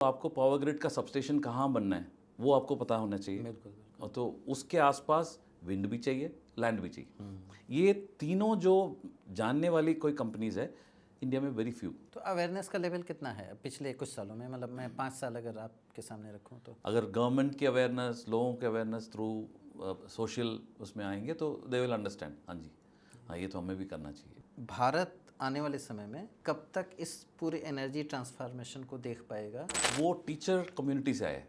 तो आपको power grid का सबस्टेशन कहाँ बनना है वो आपको पता होना चाहिए। बिल्कुल। और तो उसके आसपास विंड भी चाहिए, लैंड भी चाहिए। ये तीनों जो जानने वाली कोई कंपनीज है इंडिया में वेरी फ्यू। तो अवेयरनेस का लेवल कितना है पिछले कुछ सालों में? मतलब मैं 5 साल अगर आपके सामने रखूं तो अगर गवर्नमेंट की अवेयरनेस, लोगों की अवेयरनेस थ्रू सोशल उसमें आएंगे तो दे विल अंडरस्टैंड। हाँ जी, हाँ ये तो हमें भी करना चाहिए। भारत आने वाले समय में कब तक इस पूरे एनर्जी ट्रांसफॉर्मेशन को देख पाएगा? वो टीचर कम्युनिटी से आए,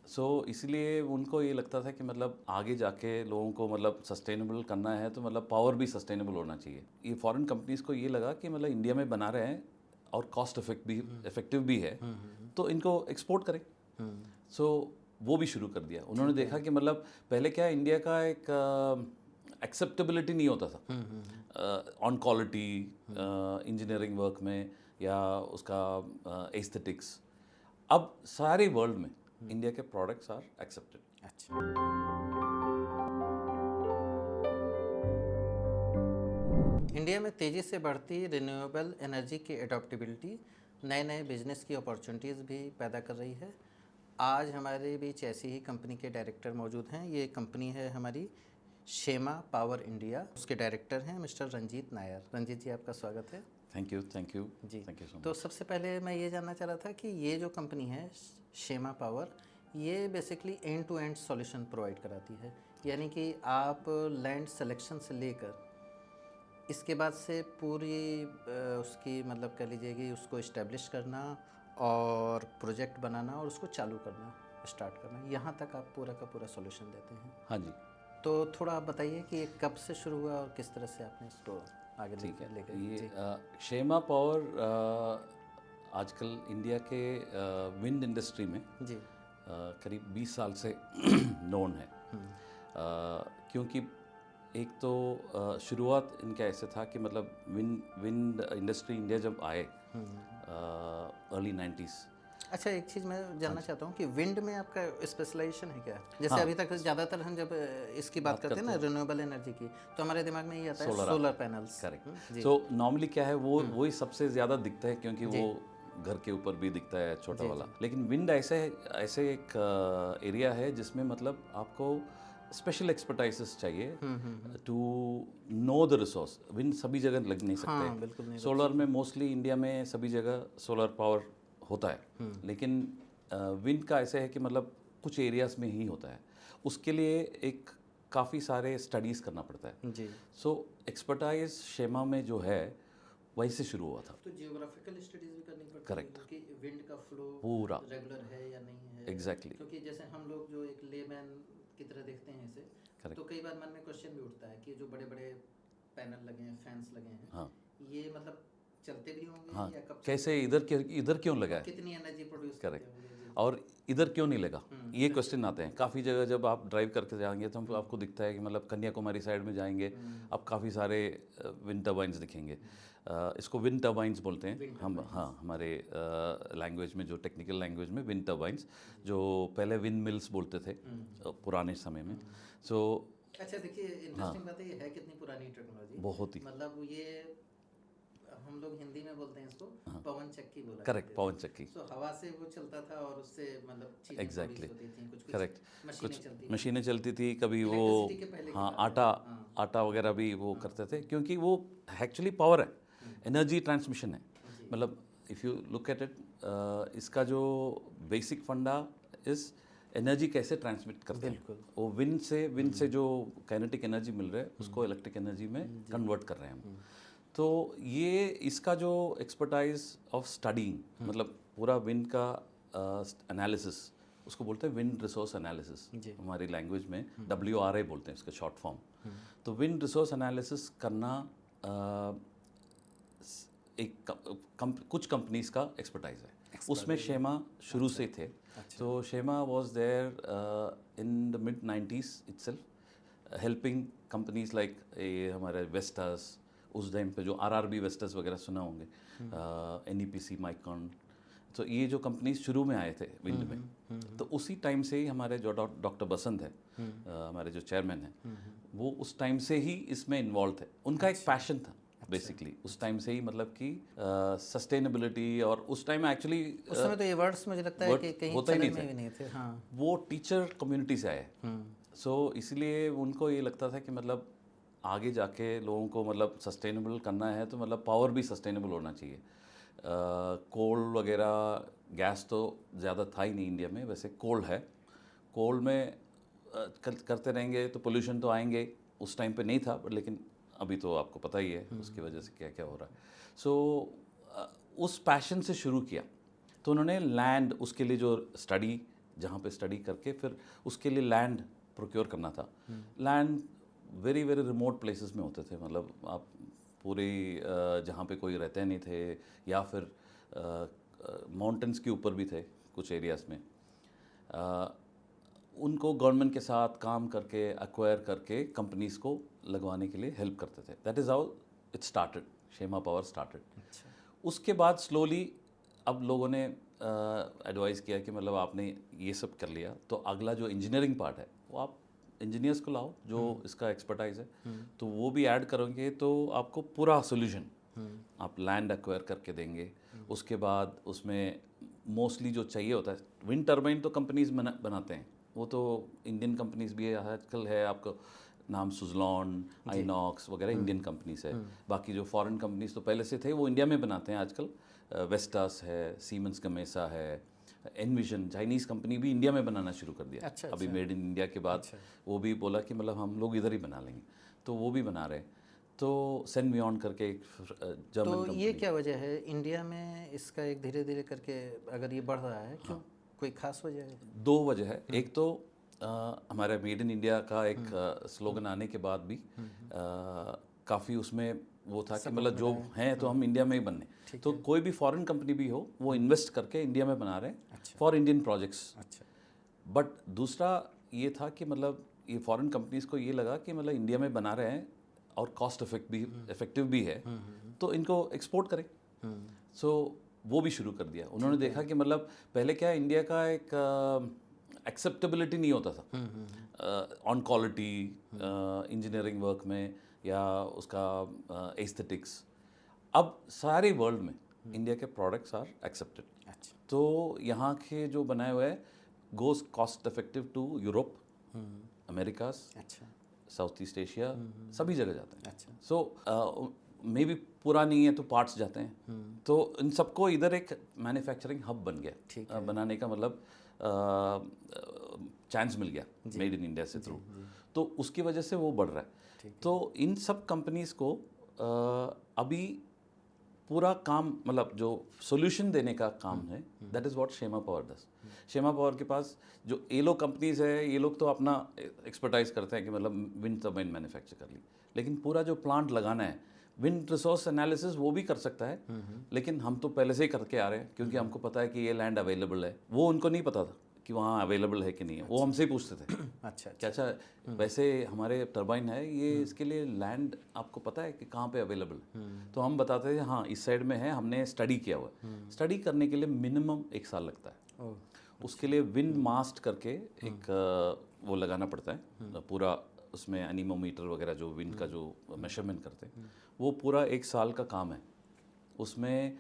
सो इसलिए उनको ये लगता था कि मतलब आगे जाके लोगों को मतलब सस्टेनेबल करना है तो मतलब पावर भी सस्टेनेबल होना चाहिए। ये फॉरेन कंपनीज को ये लगा कि मतलब इंडिया में बना रहे हैं और कॉस्ट इफेक्टिव भी है तो इनको एक्सपोर्ट करें। सो वो भी शुरू कर दिया। उन्होंने देखा कि मतलब पहले क्या इंडिया का एक एक्सेप्टेबिलिटी नहीं होता था ऑन क्वालिटी इंजीनियरिंग वर्क में या उसका एस्थेटिक्स। अब सारे वर्ल्ड में इंडिया के प्रोडक्ट्स आर एक्सेप्टेड। अच्छा, इंडिया में तेज़ी से बढ़ती रिन्यूएबल एनर्जी की एडॉप्टेबिलिटी नए नए बिजनेस की अपॉर्चुनिटीज़ भी पैदा कर रही है। आज हमारे बीच ऐसी ही कंपनी के डायरेक्टर मौजूद हैं। ये कंपनी है हमारी शेमा पावर इंडिया। उसके डायरेक्टर हैं मिस्टर रंजीत नायर। रंजीत जी, आपका स्वागत है। Thank you ji, thank you so तो मच। सबसे पहले मैं ये जानना चाह रहा था कि ये जो कंपनी है शेमा पावर, ये basically end to end solution provide कराती है। यानी कि आप लैंड सिलेक्शन से लेकर इसके बाद से पूरी उसकी मतलब कह लीजिए कि उसको इस्टेब्लिश करना और प्रोजेक्ट बनाना और उसको चालू करना, स्टार्ट करना, यहाँ तक आप पूरा का पूरा सॉल्यूशन देते हैं। हाँ जी, तो थोड़ा आप बताइए कि ये कब से शुरू हुआ और किस तरह से आपने इसको आगे ठीक है। लेकर ये शेमा पावर आजकल इंडिया के विंड इंडस्ट्री में जी करीब 20 साल से नोन है। क्योंकि एक तो शुरुआत इनका ऐसे था कि मतलब विंड इंडस्ट्री इंडिया जब आए अर्ली 90s। अच्छा, एक चीज़ मैं जानना चाहता हूँ कि विंड में आपका स्पेशलाइजेशन है क्या? जैसे हाँ। अभी तक ज़्यादातर हम जब इसकी बात करते हैं ना रिन्यूएबल एनर्जी की, तो हमारे दिमाग में ये आता है solar panels. Correct. So normally क्या है वो वही सबसे ज़्यादा दिखता है क्योंकि वो घर के ऊपर भी दिखता है छोटा वाला। लेकिन विंड ऐसे एक एरिया है जिसमें मतलब आपको स्पेशल एक्सपर्टाइजेस चाहिए to know the resource. Wind सभी जगह लग नहीं सकते। हाँ, बिल्कुल नहीं। सोलर में मोस्टली इंडिया में सभी जगह सोलर पावर होता है, लेकिन विंड का ऐसे है कि मतलब कुछ एरियाज में ही होता है। उसके लिए एक काफ़ी सारे स्टडीज़ करना पड़ता है। जी। सो एक्सपर्टाइज शेमा में जो है वहीं से शुरू हुआ था। तो जियोग्राफिकल स्टडीज भी करनी पड़ती है। Correct. कि विंड का फ्लो पूरा रेगुलर है या नहीं है। Exactly. क्योंकि जैसे हम लोग जो एक लेमैन की तरह देखते हैं इसे, Correct. तो कई बार मन में क्वेश्चन भी उठता है कि जो बड़े बड़े पैनल लगे हैं, फैंस लगे हैं, हाँ ये मतलब चलते भी होंगे हाँ, या कब कैसे इधर क्यों लगा है, कितनी एनर्जी प्रोड्यूस करते करेक्ट, होंगे? जी। और इधर क्यों नहीं लगा, ये क्वेश्चन आते हैं। काफ़ी जगह जब आप ड्राइव करके जाएंगे तो आपको दिखता है कि मतलब कन्याकुमारी साइड में जाएंगे आप काफ़ी सारे विंड टर्बाइंस दिखेंगे। इसको विंड टर्बाइंस बोलते हैं हम। हाँ, हमारे लैंग्वेज में, जो टेक्निकल लैंग्वेज में विंड टर्बाइंस, जो पहले विंड मिल्स बोलते थे पुराने समय में। सो अच्छा, देखिए इंटरेस्टिंग बात है, ये है कितनी पुरानी टेक्नोलॉजी। बहुत ही, मतलब ये हम लोग हिंदी में बोलते हैं इसको पवन चक्की बोला। करेक्ट, पवन चक्की। सो हवा से वो चलता था और उससे मतलब चीजें एग्जैक्टली, होती थी, कुछ करेक्ट। मशीनें कुछ चलती थी। मशीनें चलती थी, कभी वो Electricity के पहले की हाँ बात है। आटा वगैरह भी वो करते थे क्योंकि वो एक्चुअली पावर है, एनर्जी ट्रांसमिशन है। मतलब if you look at it, इसका जो बेसिक फंडा इज एनर्जी कैसे ट्रांसमिट करते हैं। वो विंड से जो काइनेटिक एनर्जी मिल रहा है उसको इलेक्ट्रिक एनर्जी में कन्वर्ट कर रहे हैं हम। तो ये इसका जो एक्सपर्टाइज ऑफ स्टडीइंग, मतलब पूरा विंड का एनालिसिस, उसको बोलते हैं विंड रिसोर्स एनालिसिस। हमारी लैंग्वेज में WRA बोलते हैं इसका शॉर्ट फॉर्म। तो विंड रिसोर्स एनालिसिस करना कुछ कंपनीज का एक्सपर्टाइज है। उसमें शेमा शुरू से थे। तो Shema was there in the mid 90s itself, helping companies like हमारे वेस्टर्स, उस टाइम पे जो RRB वेस्टर्स वगैरह सुना होंगे, NEPC, माइकॉन। तो ये जो कंपनीज शुरू में आए थे विंड में, तो उसी टाइम से ही हमारे जो डॉक्टर बसंत है, हमारे जो चेयरमैन हैं, वो उस टाइम से ही इसमें इन्वॉल्व थे। उनका एक पैशन था बेसिकली उस टाइम से ही मतलब कि सस्टेनेबिलिटी और उस टाइम एक्चुअली उस समय तो ये वर्ड्स मुझे लगता है कि कहीं होता ही चलन नहीं में था। भी नहीं थे। हाँ। वो टीचर कम्युनिटी से आए, सो इसलिए उनको ये लगता था कि मतलब आगे जाके लोगों को मतलब सस्टेनेबल करना है तो मतलब पावर भी सस्टेनेबल होना चाहिए। कोल वगैरह गैस तो ज़्यादा था ही नहीं इंडिया में, वैसे कोल है, कोल में करते रहेंगे तो पोल्यूशन तो आएंगे, उस टाइम पे नहीं था पर लेकिन अभी तो आपको पता ही है उसकी वजह से क्या क्या हो रहा है। सो उस पैशन से शुरू किया, तो उन्होंने लैंड उसके लिए जो स्टडी जहाँ पे स्टडी करके फिर उसके लिए लैंड प्रोक्योर करना था। Land very very remote places में होते थे, मतलब आप पूरी जहाँ पे कोई रहते नहीं थे या फिर माउंटेन्स के ऊपर भी थे कुछ एरियाज़ में। उनको गवर्नमेंट के साथ काम करके एक्वायर करके कंपनीज़ को लगवाने के लिए हेल्प करते थे। That is how it started, Shema power started. उसके बाद स्लोली अब लोगों ने एडवाइस किया कि मतलब आपने ये सब कर लिया तो अगला जो इंजीनियरिंग पार्ट है वो आप इंजीनियर्स को लाओ जो इसका एक्सपर्टाइज है, तो वो भी ऐड करोगे तो आपको पूरा सोल्यूशन आप लैंड एक्वायर करके देंगे। उसके बाद उसमें मोस्टली जो चाहिए होता है, विंड टर्बाइन तो कंपनीज बनाते हैं, वो तो इंडियन कंपनीज भी है आजकल है, आपको नाम सुजलॉन, आइनॉक्स वगैरह इंडियन कंपनीज है। बाकी जो फॉरेन कंपनीज तो पहले से थे वो इंडिया में बनाते हैं आजकल, वेस्टास है, सीमेंस गमेसा है, एनविजन चाइनीज़ कंपनी भी इंडिया में बनाना शुरू कर दिया। अभी मेड इन इंडिया के बाद वो भी बोला कि मतलब हम लोग इधर ही बना लेंगे, तो वो भी बना रहे हैं। तो सेनवियन करके एक जर्मन तो कंपनी। ये क्या वजह है इंडिया में इसका एक धीरे धीरे करके अगर ये बढ़ रहा है, क्यों? कोई खास वजह है? दो वजह है। एक तो हमारा मेड इन इंडिया का एक स्लोगन आने के बाद भी काफ़ी उसमें वो था कि मतलब जो हैं तो हम इंडिया में ही बनने, तो कोई भी फॉरेन कंपनी भी हो वो इन्वेस्ट करके इंडिया में बना रहे हैं फॉर इंडियन प्रोजेक्ट्स। बट दूसरा ये था कि मतलब ये फॉरेन कंपनीज को ये लगा कि मतलब इंडिया में बना रहे हैं और कॉस्ट इफेक्टिव भी है, तो इनको एक्सपोर्ट करें। सो वो भी शुरू कर दिया। उन्होंने देखा कि मतलब पहले क्या इंडिया का एक एक्सेप्टेबिलिटी नहीं होता था ऑन क्वालिटी इंजीनियरिंग वर्क में या उसका एस्थेटिक्स। अब सारे वर्ल्ड में इंडिया के प्रोडक्ट्स आर एक्सेप्टेड। तो यहाँ के जो बनाए हुए goes cost effective to Europe, Americas, South East Asia, सभी जगह जाते हैं। सो मे बी पूरा नहीं है तो पार्ट्स जाते हैं, तो इन सबको इधर एक मैन्युफैक्चरिंग हब बन गया, बनाने का मतलब चांस मिल गया मेड इन इंडिया से थ्रू, तो उसकी वजह से वो बढ़ रहा है। तो इन सब कंपनीज को अभी पूरा काम मतलब जो सॉल्यूशन देने का काम है, that is what Shema power does. Shema power के पास जो ये लोग कंपनीज है, ये लोग तो अपना एक्सपर्टाइज करते हैं कि मतलब विंड टर्बाइन मैन्युफैक्चर कर ली, लेकिन पूरा जो प्लांट लगाना है, विंड रिसोर्स एनालिसिस वो भी कर सकता है, लेकिन हम तो पहले से ही करके आ रहे हैं क्योंकि हमको पता है कि ये लैंड अवेलेबल है। वो उनको नहीं पता था कि वहाँ अवेलेबल है कि नहीं है, वो हमसे ही पूछते थे। अच्छा वैसे हमारे टरबाइन है ये, इसके लिए लैंड आपको पता है कि कहाँ पे अवेलेबल है? तो हम बताते थे हाँ इस साइड में है, हमने स्टडी किया हुआ है। स्टडी करने के लिए मिनिमम 1 साल लगता है। उसके लिए विंड मास्ट करके एक वो लगाना पड़ता है पूरा, उसमें एनीमोमीटर वगैरह जो विंड का जो मेजरमेंट करते हैं, वो पूरा 1 साल का काम है। उसमें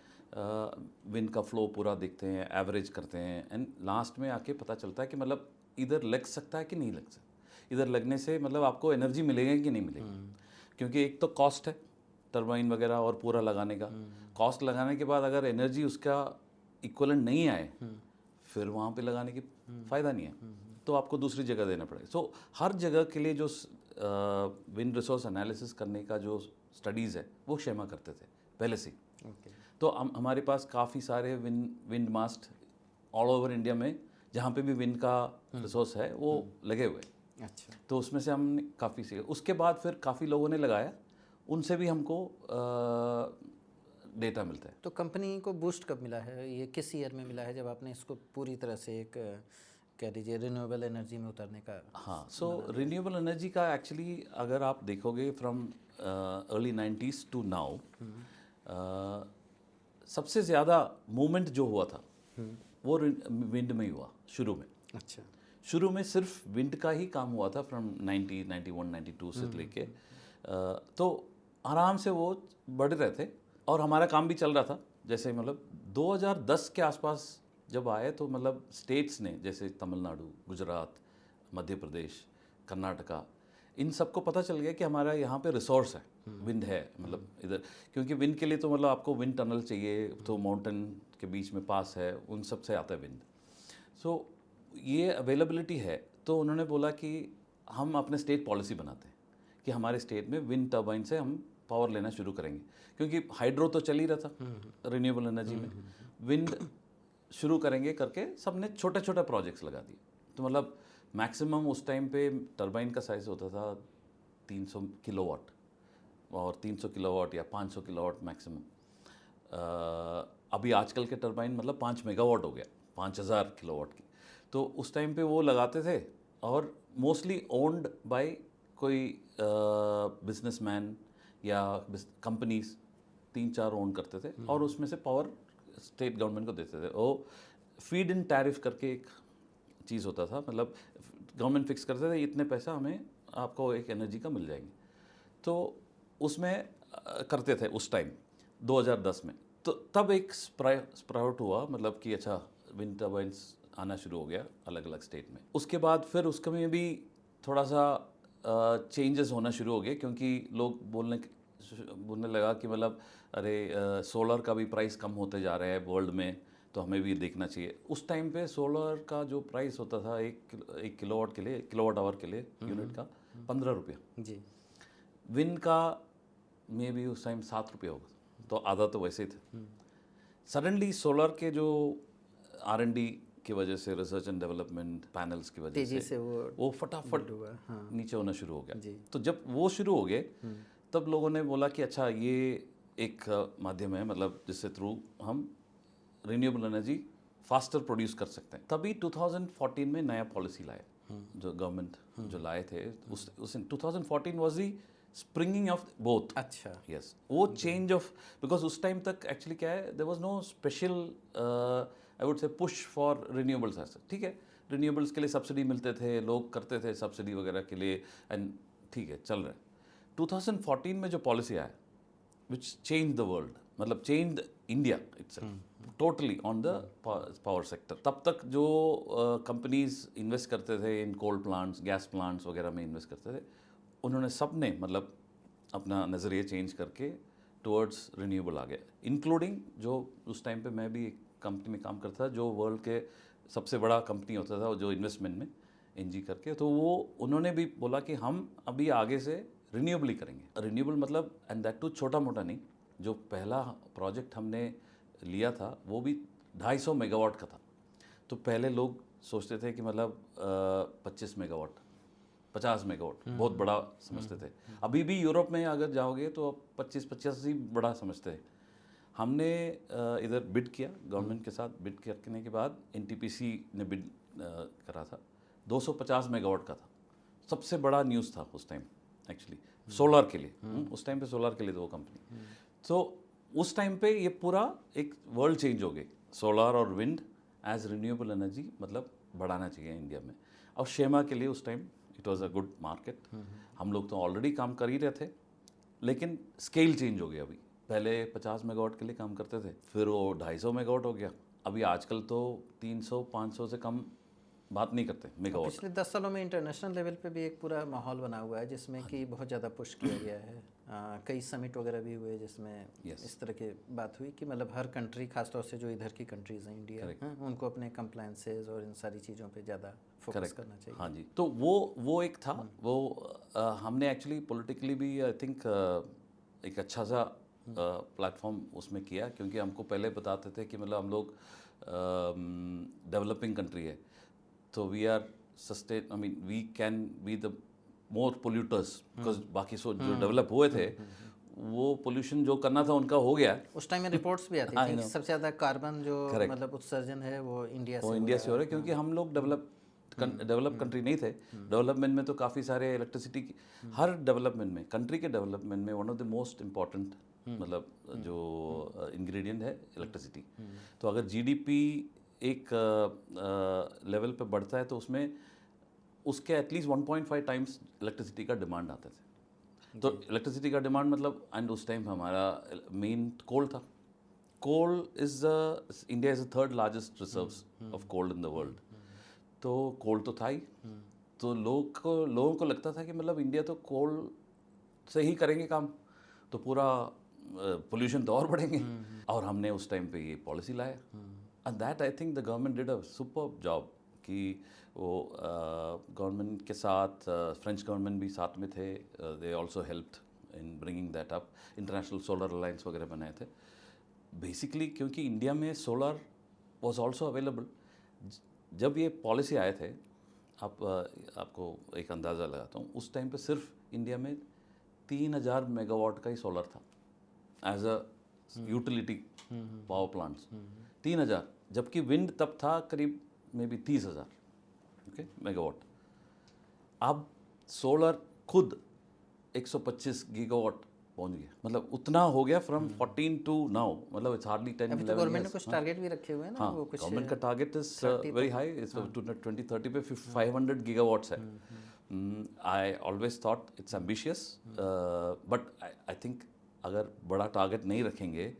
विंड का फ्लो पूरा देखते हैं, एवरेज करते हैं, एंड लास्ट में आके पता चलता है कि मतलब इधर लग सकता है कि नहीं लग सकता। इधर लगने से मतलब आपको एनर्जी मिलेगी कि नहीं मिलेगी, क्योंकि एक तो कॉस्ट है टरबाइन वगैरह और पूरा लगाने का। कॉस्ट लगाने के बाद अगर एनर्जी उसका इक्वलेंट नहीं आए, फिर वहाँ पे लगाने की फ़ायदा नहीं है, तो आपको दूसरी जगह देना पड़ेगा। सो हर जगह के लिए जो विंड रिसोर्स एनालिसिस करने का जो स्टडीज़ है वो शेमा करते थे पहले से। तो हमारे पास काफ़ी सारे विंड मास्ट ऑल ओवर इंडिया में जहाँ पे भी विंड का रिसोर्स है वो लगे हुए। तो उसमें से हमने काफ़ी सीखे। उसके बाद फिर काफ़ी लोगों ने लगाया, उनसे भी हमको डेटा मिलता है। तो कंपनी को बूस्ट कब मिला है? ये किस ईयर में मिला है जब आपने इसको पूरी तरह से एक कह दीजिए रिन्यूएबल एनर्जी में उतरने का? हाँ, सो रिन्यूएबल एनर्जी का एक्चुअली अगर आप देखोगे from early 90s to now, सबसे ज़्यादा मूवमेंट जो हुआ था वो विंड में ही हुआ शुरू में। शुरू में सिर्फ विंड का ही काम हुआ था फ्रॉम 90, 91, 92 से लेके। तो आराम से वो बढ़ रहे थे और हमारा काम भी चल रहा था। जैसे मतलब 2010 के आसपास जब आए तो मतलब स्टेट्स ने, जैसे तमिलनाडु, गुजरात, मध्य प्रदेश, कर्नाटका, इन सबको पता चल गया कि हमारा यहाँ पे रिसोर्स है, विंड है, मतलब इधर, क्योंकि विंड के लिए तो मतलब आपको विंड टनल चाहिए, तो माउंटेन के बीच में पास है, उन सब से आता है विंड। सो ये अवेलेबिलिटी है, तो उन्होंने बोला कि हम अपने स्टेट पॉलिसी बनाते हैं कि हमारे स्टेट में विंड टर्बाइन से हम पावर लेना शुरू करेंगे, क्योंकि हाइड्रो तो चल ही रहा था रिन्यूएबल एनर्जी में, विंड शुरू करेंगे करके सबने छोटे छोटे प्रोजेक्ट्स लगा दिए। तो मतलब मैक्सिमम उस टाइम पे टर्बाइन का साइज़ होता था 300 किलोवाट और 300 किलोवाट या 500 किलोवाट मैक्सिमम। अभी आजकल के टर्बाइन मतलब 5 मेगावाट हो गया, 5000 किलोवाट की। तो उस टाइम पे वो लगाते थे और मोस्टली ओन्ड बाय कोई बिजनेसमैन या कंपनीज, 3-4 ओन करते थे और उसमें से पावर स्टेट गवर्नमेंट को देते थे। वो फीड इन टैरिफ करके एक चीज़ होता था, मतलब गवर्नमेंट फिक्स करते थे इतने पैसा हमें आपको एक एनर्जी का मिल जाएंगे। तो उसमें करते थे उस टाइम 2010 में। तो तब एक स्प्राउट हुआ, मतलब कि अच्छा विंड टर्बाइन्स आना शुरू हो गया अलग अलग स्टेट में। उसके बाद फिर उसके में भी थोड़ा सा चेंजेस होना शुरू हो गए, क्योंकि लोग बोलने लगा कि मतलब अरे सोलर का भी प्राइस कम होते जा रहा है वर्ल्ड में, तो हमें भी देखना चाहिए। उस टाइम पे सोलर का जो प्राइस होता था एक किलोवाट के लिए, किलोवाट आवर के लिए यूनिट का 15 रुपया जी। विंड का में भी उस टाइम 7 रुपये होगा, तो आधा तो वैसे ही थे। सडनली सोलर के जो R&D की वजह से, रिसर्च एंड डेवलपमेंट पैनल्स की वजह तेजी से से वो फटाफट हुआ। हाँ नीचे होना शुरू हो गया। जी। तो जब वो शुरू हो गए तब लोगों ने बोला कि अच्छा ये एक माध्यम है, मतलब जिससे थ्रू हम रिन्यूएबल एनर्जी फास्टर प्रोड्यूस कर सकते हैं। तभी 2014 में नया पॉलिसी लाए जो गवर्नमेंट जो लाए थे, उस 2014 was the springing of both. अच्छा। यस, वो चेंज ऑफ, बिकॉज उस टाइम तक एक्चुअली क्या है, there was no special I would say push for renewables ऐसे। ठीक है, रिन्यूएबल्स के लिए सब्सिडी मिलते थे, लोग करते थे सब्सिडी वगैरह के लिए, एंड ठीक है चल रहा है। 2014 में जो पॉलिसी आया विच चेंज द वर्ल्ड, मतलब change India itself totally on the power sector. तब तक जो कंपनीज इन्वेस्ट करते थे इन कोल प्लांट्स, गैस प्लांट्स वगैरह में इन्वेस्ट करते थे, उन्होंने सब ने मतलब अपना नज़रिया चेंज करके टुवर्ड्स रिन्यूएबल आ गया, इंक्लूडिंग जो उस टाइम पे मैं भी एक कंपनी में काम करता था जो वर्ल्ड के सबसे बड़ा कंपनी होता था जो इन्वेस्टमेंट में एनजी करके। तो वो उन्होंने भी बोला कि हम अभी आगे से रिन्यूएबल ही करेंगे। रिन्यूएबल मतलब, एंड दैट टू छोटा मोटा नहीं, जो पहला प्रोजेक्ट हमने लिया था वो भी 250 मेगावाट का था। तो पहले लोग सोचते थे कि मतलब 25 मेगावाट, 50 मेगावाट बहुत बड़ा समझते थे। अभी भी यूरोप में अगर जाओगे तो 25-50 ही बड़ा समझते हैं। हमने इधर बिड किया, गवर्नमेंट के साथ बिड करने के बाद एनटीपीसी ने बिड करा था, 250 मेगावाट का था। सबसे बड़ा न्यूज़ था उस टाइम एक्चुअली सोलर के लिए। उस टाइम पे सोलर के लिए तो वो कंपनी, तो उस टाइम पे ये पूरा एक वर्ल्ड चेंज हो गई। सोलर और विंड एज रिन्यूएबल एनर्जी मतलब बढ़ाना चाहिए इंडिया में। और शेमा के लिए उस time it was a good market. हम लोग तो ऑलरेडी काम कर ही रहे थे, लेकिन स्केल चेंज हो गया। अभी पहले 50 मेगावाट के लिए काम करते थे, फिर वो 250 मेगावाट हो गया। अभी आजकल तो 300-500 से कम बात नहीं करते मेगावाट। पिछले 10 सालों में इंटरनेशनल लेवल पे भी एक पूरा माहौल बना हुआ है जिसमें कि बहुत ज़्यादा पुश किया गया है। कई समिट वगैरह भी हुए जिसमें इस तरह की बात हुई कि मतलब हर कंट्री, खासतौर से जो इधर की कंट्रीज़ हैं इंडिया, उनको अपने कंप्लायंसेस और इन सारी चीज़ों पे ज़्यादा फोकस करना चाहिए। हाँ जी, तो वो एक था। वो हमने एक्चुअली पॉलिटिकली भी आई थिंक एक अच्छा सा प्लेटफॉर्म उसमें किया, क्योंकि हमको पहले बताते थे कि मतलब हम लोग डेवलपिंग कंट्री है, तो we are sustain, I mean we can be the more polluters, because बाकी जो डेवलप हुए थे वो पोल्यूशन जो करना था उनका हो गया। उस टाइम में रिपोर्ट्स भी आती थी कि सबसे ज़्यादा कार्बन जो मतलब उत्सर्जन है वो इंडिया से हो रहा है, क्योंकि हम लोग डेवलप कंट्री नहीं थे। डेवलपमेंट में तो काफ़ी सारे इलेक्ट्रिसिटी की, हर डेवलपमेंट में, कंट्री के डेवलपमेंट में one of the most important मतलब जो इंग्रेडिएंट है इलेक्ट्रिसिटी। तो अगर जीडीपी एक लेवल पे बढ़ता है तो उसमें उसके एटलीस्ट 1.5 टाइम्स इलेक्ट्रिसिटी का डिमांड आता थे। तो इलेक्ट्रिसिटी का डिमांड मतलब, एंड उस टाइम हमारा मेन कोल था. Coal is India is the third largest reserves of coal in the world. तो कोल तो था ही. तो लोगों को लगता था कि मतलब इंडिया तो कोल से ही करेंगे काम, तो पूरा पोल्यूशन तो और बढ़ेंगे. और हमने उस टाइम पे ये पॉलिसी लाया, and that I think the government did a superb job कि वो गवर्नमेंट के साथ फ्रेंच गवर्नमेंट भी साथ में थे. They also helped in bringing that up. International solar alliance वगैरह बनाए थे बेसिकली, क्योंकि इंडिया में सोलर वाज आल्सो अवेलेबल. जब ये पॉलिसी आए थे, आपको एक अंदाज़ा लगाता हूँ, उस टाइम पे सिर्फ इंडिया में 3000 मेगावाट का ही सोलर था as a utility power plants. 3000, जबकि विंड तब था करीब मे बी 30,000 मेगावाट. अब सोलर खुद 125 गीगावाट पहुंच गया. मतलब उतना हो गया फ्रॉम 14 टू नाउ. मतलब इट्स हार्डली 10 अभी 11 तो गवर्नमेंट ने years. कुछ टारगेट भी रखे हुए हैं ना. हाँ, वो कुछ गवर्नमेंट का target is 30 very high. It's 2030 पे 500 गीगावाट्स है. I always thought it's ambitious, but I think अगर बड़ा टारगेट नहीं रखेंगे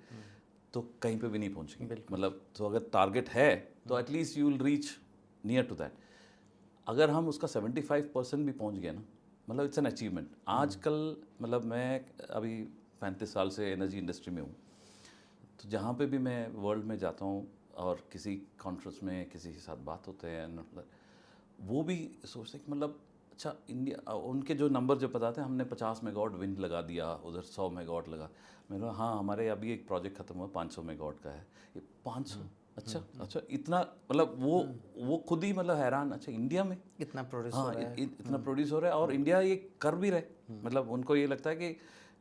तो कहीं पे भी नहीं पहुंचेंगे. मतलब तो अगर टारगेट है तो at least you will reach near to that. अगर हम उसका 75% भी पहुंच गए ना, मतलब इट्स एन अचीवमेंट. आजकल मतलब मैं अभी 35 साल से एनर्जी इंडस्ट्री में हूँ, तो जहाँ पे भी मैं वर्ल्ड में जाता हूँ और किसी कॉन्फ्रेंस में किसी के साथ बात होते हैं, वो भी सोचते हैं कि मतलब अच्छा इंडिया, उनके जो नंबर जो बताते हैं, हमने 50 मेगावाट विंड लगा दिया, उधर 100 मेगावाट लगा. मैंने कहा हाँ, हमारे अभी एक प्रोजेक्ट खत्म हुआ 500 मेगावाट का है. ये 500, अच्छा इतना, मतलब वो खुद ही मतलब हैरान. अच्छा इंडिया में इतना प्रोड्यूस हाँ हो रहा है. इतना प्रोड्यूस हो रहा है और इंडिया ये कर भी रहे. मतलब उनको ये लगता है कि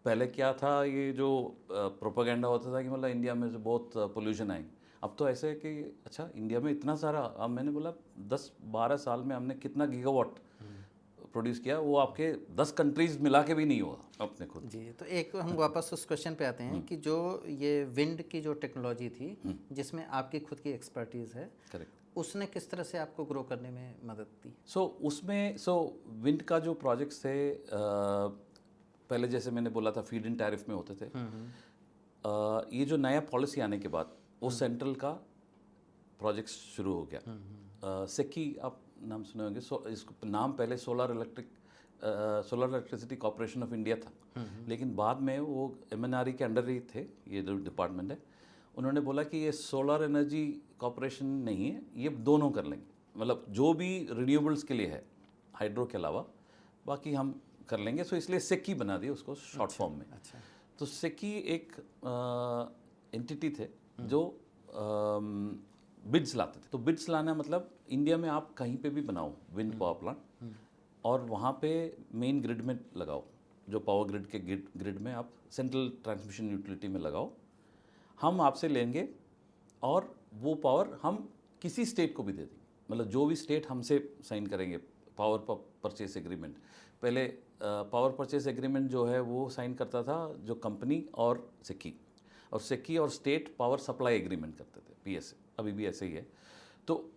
पहले क्या था, ये जो प्रोपेगेंडा होता था कि मतलब इंडिया में से बहुत पोल्यूशन आएंगे. अब तो ऐसे है कि अच्छा इंडिया में इतना सारा. अब मैंने बोला 10-12 साल में हमने कितना गीगावाट प्रोड्यूस किया, वो आपके 10 कंट्रीज मिला के भी नहीं हुआ अपने खुद. जी, तो एक हम वापस उस क्वेश्चन पे आते हैं कि जो ये विंड की जो टेक्नोलॉजी थी, जिसमें आपकी खुद की एक्सपर्टीज़ है, करेक्ट, उसने किस तरह से आपको ग्रो करने में मदद दी? उसमें विंड का जो प्रोजेक्ट्स थे, पहले जैसे मैंने बोला था फीड इन टैरिफ में होते थे. ये जो नया पॉलिसी आने के बाद वो सेंट्रल का प्रोजेक्ट शुरू हो गया. सेकी आप नाम सुने होंगे. इसको नाम पहले solar electricity corporation of India था, लेकिन बाद में वो MNRE के अंडर ही थे. ये जो डिपार्टमेंट है, उन्होंने बोला कि ये सोलर एनर्जी कॉर्पोरेशन नहीं है, ये दोनों कर लेंगे. मतलब जो भी रिन्यूएबल्स के लिए है, हाइड्रो के अलावा बाकी हम कर लेंगे. सो इसलिए सेकी बना दिया उसको शॉर्ट फॉर्म में. अच्छा, तो सेकी एक एंटिटी थे जो बिड्स लाते थे. तो बिड्स लाना मतलब इंडिया में आप कहीं पे भी बनाओ विंड पावर प्लांट और वहाँ पे मेन ग्रिड में लगाओ, जो पावर ग्रिड के ग्रिड में आप सेंट्रल ट्रांसमिशन यूटिलिटी में लगाओ. हम आपसे लेंगे और वो पावर हम किसी स्टेट को भी दे देंगे. मतलब जो भी स्टेट हमसे साइन करेंगे पावर परचेस एग्रीमेंट. पहले पावर परचेस एग्रीमेंट जो है वो साइन करता था जो कंपनी और सेकी और स्टेट पावर सप्लाई एग्रीमेंट करते थे, PSA. अभी भी ऐसे ही है. तो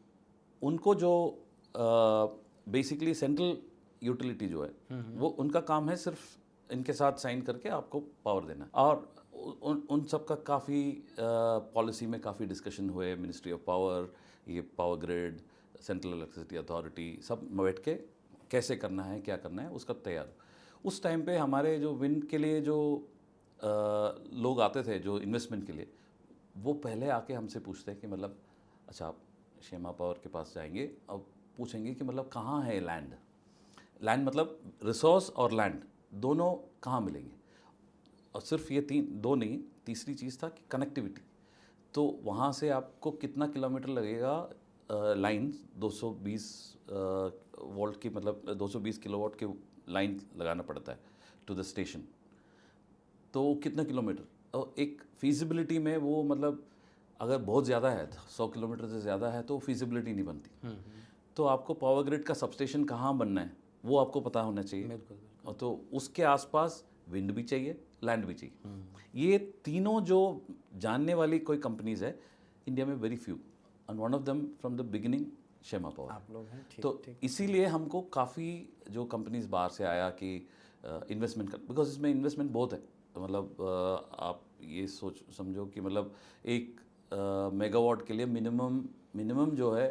उनको जो बेसिकली सेंट्रल यूटिलिटी जो है वो उनका काम है सिर्फ इनके साथ साइन करके आपको पावर देना. और उन सब का काफ़ी पॉलिसी में काफ़ी डिस्कशन हुए. मिनिस्ट्री ऑफ पावर, ये power grid, central electricity authority, सब बैठ के कैसे करना है, क्या करना है, उसका तैयार. उस टाइम पे हमारे जो विंड के लिए जो लोग आते थे जो इन्वेस्टमेंट के लिए, वो पहले आके हमसे पूछते हैं कि मतलब अच्छा आप शेमा पावर के पास जाएंगे और पूछेंगे कि मतलब कहाँ है लैंड मतलब रिसोर्स और लैंड दोनों कहाँ मिलेंगे. और सिर्फ ये दो नहीं, तीसरी चीज़ था कि कनेक्टिविटी. तो वहाँ से आपको कितना किलोमीटर लगेगा लाइन, 220 वोल्ट की, मतलब 220 किलोवाट की लाइन लगाना पड़ता है टू द स्टेशन. तो कितना किलोमीटर, और एक फीजिबिलिटी में वो मतलब अगर बहुत ज़्यादा है, 100 किलोमीटर से ज़्यादा है, तो फीजिबिलिटी नहीं बनती. तो आपको पावर ग्रिड का सबस्टेशन कहाँ बनना है वो आपको पता होना चाहिए. बिल्कुल. और तो उसके आसपास विंड भी चाहिए, लैंड भी चाहिए. ये तीनों जो जानने वाली कोई कंपनीज है इंडिया में, very few, and one of them from the beginning Shema power. आप लोग हैं. ठीक, तो इसीलिए हमको काफ़ी जो कंपनीज बाहर से आया कि इन्वेस्टमेंट कर, बिकॉज इसमें इन्वेस्टमेंट बहुत है। तो मतलब आप ये समझो कि मतलब एक मेगावाट के लिए मिनिमम जो है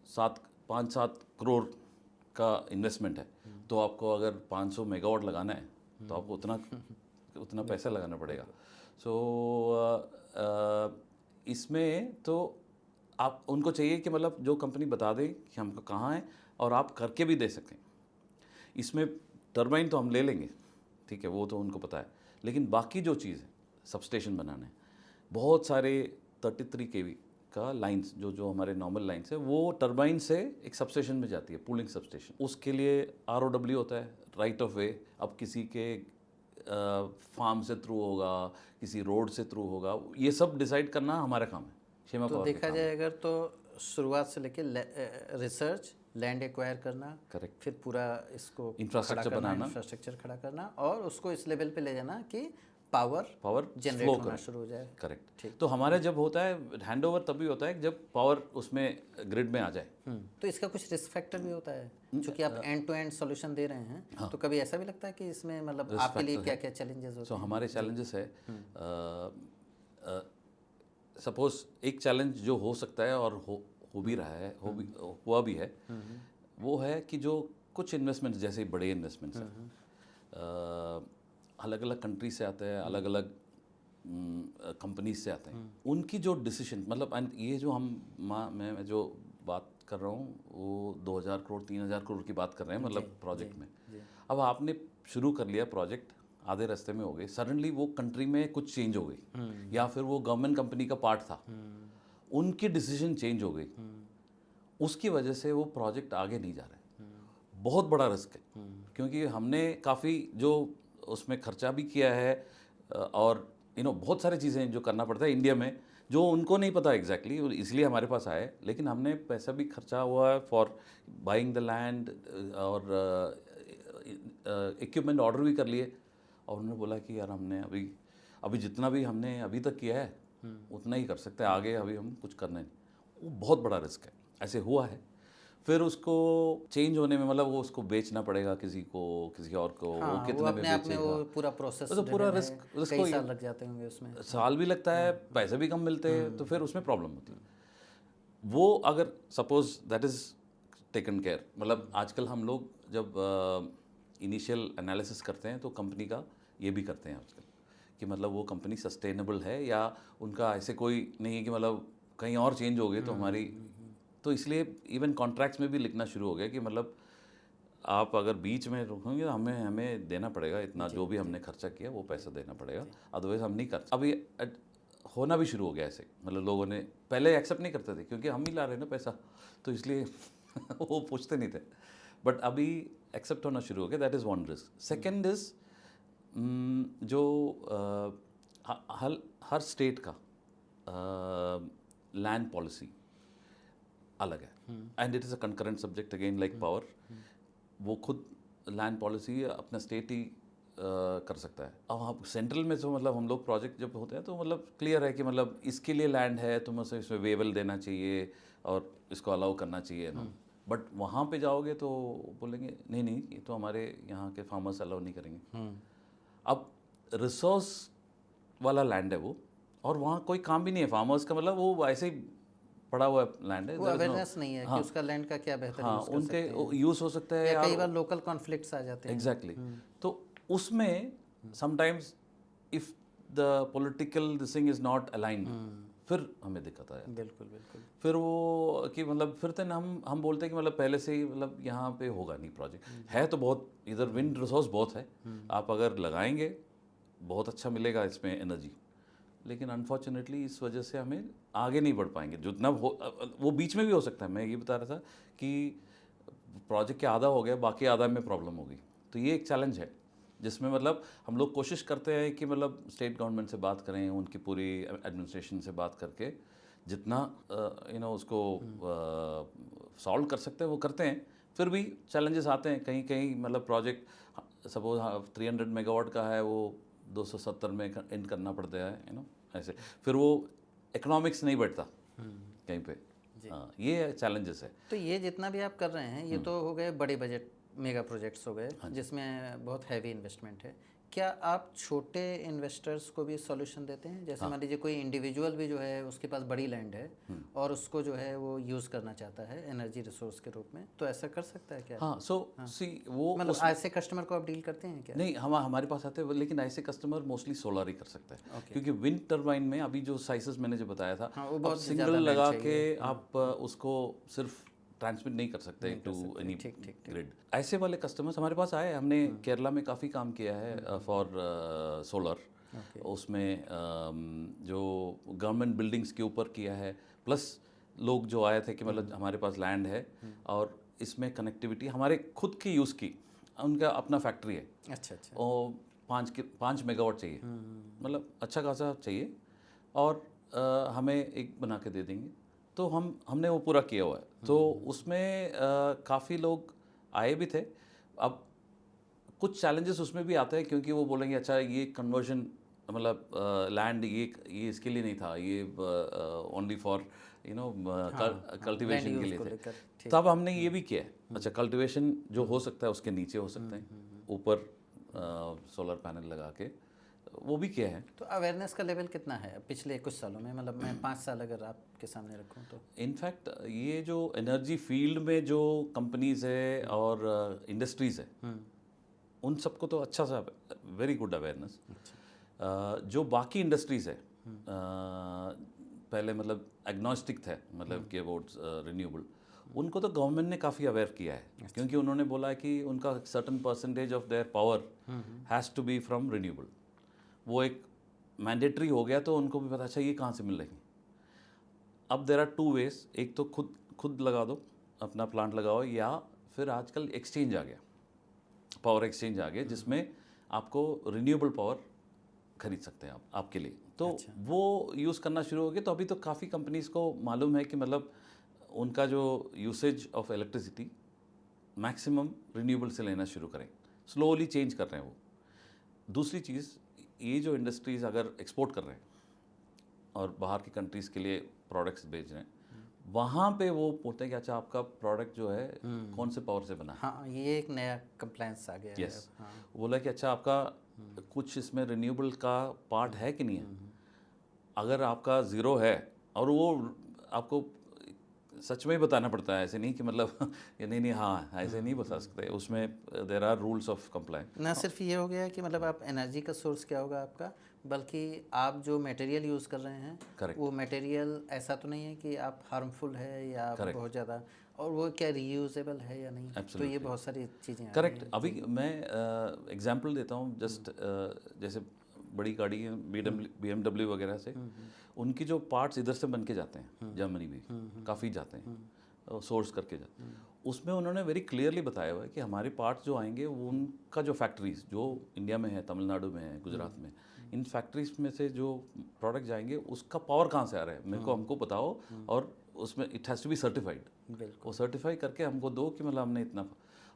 5-7 करोड़ का इन्वेस्टमेंट है। तो आपको अगर 500 मेगावाट लगाना है तो आपको उतना पैसा लगाना पड़ेगा। सो इसमें तो आप उनको चाहिए कि मतलब जो कंपनी बता दे कि हमको कहाँ है और आप करके भी दे सकें। इसमें टरबाइन तो हम ले लेंगे, ठीक है, वो तो उनको पता है, लेकिन बाकी जो चीज़ है सबस्टेशन बनाने, बहुत सारे 33 kV का लाइंस जो हमारे नॉर्मल लाइंस है वो टरबाइन से एक सबस्टेशन में जाती है, पूलिंग सबस्टेशन। उसके लिए ROW होता है, राइट ऑफ वे। अब किसी के फार्म से थ्रू होगा, किसी रोड से थ्रू होगा, ये सब डिसाइड करना हमारा काम है, शेमा तो पावर देखा जाए अगर तो शुरुआत से लेके रिसर्च, लैंड एक्वायर करना, करेक्ट, फिर पूरा इसको इंफ्रास्ट्रक्चर बनाना, इंफ्रास्ट्रक्चर खड़ा करना और उसको इस लेवल पे ले जाना कि पावर जनरेट फ्लो होना शुरू हो जाए। करेक्ट। तो हमारा जब होता है हैंडओवर तभी होता है जब पावर उसमें ग्रिड में आ जाए। तो इसका कुछ रिस्क फैक्टर भी होता है, क्योंकि आप एंड टू एंड सॉल्यूशन दे रहे हैं। तो कभी ऐसा भी लगता है कि इसमें मतलब आपके लिए क्या क्या चैलेंजेस होते हैं? हमारे चैलेंजेस है, सपोज एक चैलेंज जो हो सकता है और हो भी रहा है, हुआ भी है, वो है कि जो कुछ इन्वेस्टमेंट्स जैसे बड़े इन्वेस्टमेंट्स हैं अलग अलग कंट्री से आते हैं, अलग अलग कंपनीज से आते हैं, उनकी जो डिसीजन मतलब ये जो मैं जो बात कर रहा हूँ वो 2000 करोड़ 3000 करोड़ की बात कर रहे हैं मतलब प्रोजेक्ट में। अब आपने शुरू कर लिया प्रोजेक्ट, आधे रास्ते में हो गए, सडनली वो कंट्री में कुछ चेंज हो गई या फिर वो गवर्नमेंट कंपनी का पार्ट था, उनकी डिसीजन चेंज हो गई, उसकी वजह से वो प्रोजेक्ट आगे नहीं जा रहा है। बहुत बड़ा रिस्क है, क्योंकि हमने काफ़ी जो उसमें खर्चा भी किया है और बहुत सारी चीज़ें जो करना पड़ता है इंडिया में जो उनको नहीं पता एग्जैक्टली, इसलिए हमारे पास आए, लेकिन हमने पैसा भी खर्चा हुआ है फॉर बाइंग द लैंड और इक्विपमेंट ऑर्डर भी कर लिए। और उन्होंने बोला कि यार हमने अभी जितना भी हमने अभी तक किया है उतना ही कर सकते हैं, आगे अभी हम कुछ करना नहीं। वो बहुत बड़ा रिस्क है, ऐसे हुआ है। फिर उसको चेंज होने में मतलब वो उसको बेचना पड़ेगा किसी और को, वो कितने में बेचेगा, वो पूरा प्रोसेस, तो पूरा रिस्क कई साल लग जाते होंगे उसमें, साल भी लगता है, पैसे भी कम मिलते हैं, तो फिर उसमें प्रॉब्लम होती है। वो अगर suppose that is taken care, मतलब आजकल हम लोग जब इनिशियल एनालिसिस करते हैं तो कंपनी का ये भी करते हैं आजकल कि मतलब वो कंपनी सस्टेनेबल है या उनका ऐसे कोई नहीं है कि मतलब कहीं और चेंज हो गए तो हमारी, तो इसलिए इवन कॉन्ट्रैक्ट्स में भी लिखना शुरू हो गया कि मतलब आप अगर बीच में रुकेंगे तो हमें देना पड़ेगा इतना, जो भी हमने खर्चा किया वो पैसा देना पड़ेगा, अदरवाइज हम नहीं कर। अब ये होना भी शुरू हो गया ऐसे, मतलब लोगों ने पहले एक्सेप्ट नहीं करते थे क्योंकि हम ही ला रहे ना पैसा, तो इसलिए वो पूछते नहीं थे, बट अभी एक्सेप्ट होना शुरू हो गया। That is one risk. Second is जो हर स्टेट का लैंड पॉलिसी अलग है, and it is a concurrent subject again like power. वो खुद लैंड पॉलिसी अपना स्टेट ही कर सकता है। अब आप सेंट्रल में तो मतलब हम लोग प्रोजेक्ट जब होते हैं तो मतलब क्लियर है कि मतलब इसके लिए लैंड है तो मतलब इसमें वेबल देना चाहिए और इसको अलाउ करना चाहिए ना, बट वहाँ पे जाओगे तो बोलेंगे नहीं ये तो हमारे यहाँ के फार्मर्स अलाउ नहीं करेंगे। अब रिसोर्स वाला लैंड है वो, और वहाँ कोई काम भी नहीं है फार्मर्स का, मतलब वो ऐसे ही पड़ा हुआ लैंड है, वो अवेयरनेस नहीं है कि उसका लैंड का क्या बेहतर यूज़ कर उनके सकते हैं, यूज़ हो सकता है, या कई बार लोकल कॉन्फ्लिक्ट्स आ जाते हैं। एग्जैक्टली तो उसमें sometimes if the political this thing is not aligned, फिर हमें दिक्कत आया। बिल्कुल बिल्कुल। फिर वो कि मतलब फिर तो हम बोलते हैं कि मतलब पहले से ही मतलब यहाँ पे होगा नहीं प्रोजेक्ट, है तो बहुत इधर विंड रिसोर्स बहुत है, आप अगर लगाएंगे बहुत अच्छा मिलेगा इसमें एनर्जी, लेकिन अनफॉर्चुनेटली इस वजह से हमें आगे नहीं बढ़ पाएंगे जितना वो बीच में भी हो सकता है। मैं ये बता रहा था कि प्रोजेक्ट के आधा हो गया, बाकी आधा में प्रॉब्लम हो गई, तो ये एक चैलेंज है जिसमें मतलब हम लोग कोशिश करते हैं कि मतलब स्टेट गवर्नमेंट से बात करें, उनकी पूरी एडमिनिस्ट्रेशन से बात करके जितना उसको सॉल्व कर सकते हैं वो करते हैं। फिर भी चैलेंजेस आते हैं कहीं कहीं, मतलब प्रोजेक्ट सपोज 300 मेगावाट का है वो 270 में एंड करना पड़ता है ऐसे, फिर वो इकोनॉमिक्स नहीं बैठता कहीं पे। हाँ, ये चैलेंजेस है। तो ये जितना भी आप कर रहे हैं ये तो हो गए बड़े बजट मेगा प्रोजेक्ट्स हो गए जिसमें बहुत हैवी इन्वेस्टमेंट है, क्या आप छोटे इन्वेस्टर्स को भी सॉल्यूशन देते हैं? जैसे मान लीजिए कोई इंडिविजुअल भी जो है उसके पास बड़ी लैंड है और उसको जो है वो यूज़ करना चाहता है एनर्जी रिसोर्स के रूप में, तो ऐसा कर सकता है क्या? हाँ, सो सी वो मतलब ऐसे कस्टमर को आप डील करते हैं क्या? नहीं, हमारे पास आते हैं, लेकिन ऐसे कस्टमर मोस्टली सोलर ही कर सकता है। क्योंकि विंड टर्बाइन में अभी जो साइजेस मैंने जो बताया था, हाँ, वो आप बहुत सिंगल ज़्यादा लगा land के आप उसको सिर्फ ट्रांसमिट नहीं कर सकते टू एनी ग्रिड। ऐसे वाले कस्टमर्स हमारे पास आए, हमने केरला में काफ़ी काम किया है फॉर सोलर। उसमें जो गवर्नमेंट बिल्डिंग्स के ऊपर किया है, प्लस लोग जो आए थे कि मतलब हमारे पास लैंड है और इसमें कनेक्टिविटी हमारे खुद की यूज़ की, उनका अपना फैक्ट्री है। अच्छा। और 5 मेगावाट चाहिए, मतलब अच्छा खासा चाहिए, और हमें एक बना के दे देंगे, तो हमने वो पूरा किया हुआ है। तो उसमें काफ़ी लोग आए भी थे। अब कुछ चैलेंजेस उसमें भी आते हैं, क्योंकि वो बोलेंगे अच्छा ये कन्वर्जन मतलब लैंड ये इसके लिए नहीं था, ये ओनली फॉर कल्टीवेशन के लिए थे। तब हमने ये भी किया है, अच्छा कल्टीवेशन जो हो सकता है उसके नीचे हो सकते हैं, ऊपर सोलर पैनल लगा के, वो भी किया है। तो अवेयरनेस का लेवल कितना है पिछले कुछ सालों में? मतलब मैं 5 साल अगर आपके सामने रखूं तो इनफैक्ट ये जो एनर्जी फील्ड में जो कंपनीज है और इंडस्ट्रीज है, उन सबको तो अच्छा सा वेरी गुड अवेयरनेस। जो बाकी इंडस्ट्रीज है पहले मतलब एग्नोस्टिक थे, मतलब कि अबाउट रिन्यूएबल, उनको तो गवर्नमेंट ने काफ़ी अवेयर किया है, क्योंकि उन्होंने बोला है कि उनका certain percentage of their power has to be from renewable. वो एक मैंडेटरी हो गया, तो उनको भी पता अच्छा ये कहाँ से मिल रही। अब देर आर 2 वेज, एक तो खुद लगा दो, अपना प्लांट लगाओ, या फिर आजकल एक्सचेंज आ गया, पावर एक्सचेंज आ गया, जिसमें आपको रिन्यूएबल पावर खरीद सकते हैं आप आपके लिए। तो वो यूज़ करना शुरू हो गया। तो अभी तो काफ़ी कंपनीज को मालूम है कि मतलब उनका जो usage of electricity maximum renewable से लेना शुरू करें, स्लोली चेंज कर रहे हैं वो। दूसरी चीज़, ये जो इंडस्ट्रीज़ अगर एक्सपोर्ट कर रहे हैं और बाहर की कंट्रीज़ के लिए प्रोडक्ट्स भेज रहे हैं, वहाँ पे वो बोलते हैं कि अच्छा आपका प्रोडक्ट जो है कौन से पावर से बना है। हाँ, ये एक नया कंप्लायंस आ गया Yes. है। हाँ। बोला कि अच्छा आपका कुछ इसमें रिन्यूएबल का पार्ट है कि नहीं है। अगर आपका ज़ीरो है, और वो आपको सच में ही बताना पड़ता है, ऐसे नहीं कि मतलब ये नहीं हाँ ऐसे नहीं बता सकते, उसमें there are rules of compliance. ना सिर्फ ये हो गया कि मतलब आप एनर्जी का सोर्स क्या होगा आपका, बल्कि आप जो मटेरियल यूज़ कर रहे हैं Correct. वो मटेरियल ऐसा तो नहीं है कि आप हार्मफुल है या आप बहुत ज़्यादा, और वो क्या रीयूजेबल है या नहीं। तो ये बहुत सारी चीज़ें करेक्ट। अभी मैं एग्जांपल देता हूँ, जस्ट जैसे बड़ी गाड़ी है BMW वगैरह से, उनकी जो पार्ट्स इधर से बन के जाते हैं, जर्मनी भी काफ़ी जाते हैं, सोर्स करके जाते हैं, उसमें उन्होंने वेरी क्लियरली बताया हुआ है कि हमारे पार्ट्स जो आएंगे वो उनका जो फैक्ट्रीज जो इंडिया में है, तमिलनाडु में है, गुजरात में, इन फैक्ट्रीज में से जो प्रोडक्ट जाएंगे उसका पावर कहाँ से आ रहा है मेरे को हमको बताओ, और उसमें it has to be certified. वो सर्टिफाई करके हमको दो कि मतलब हमने इतना,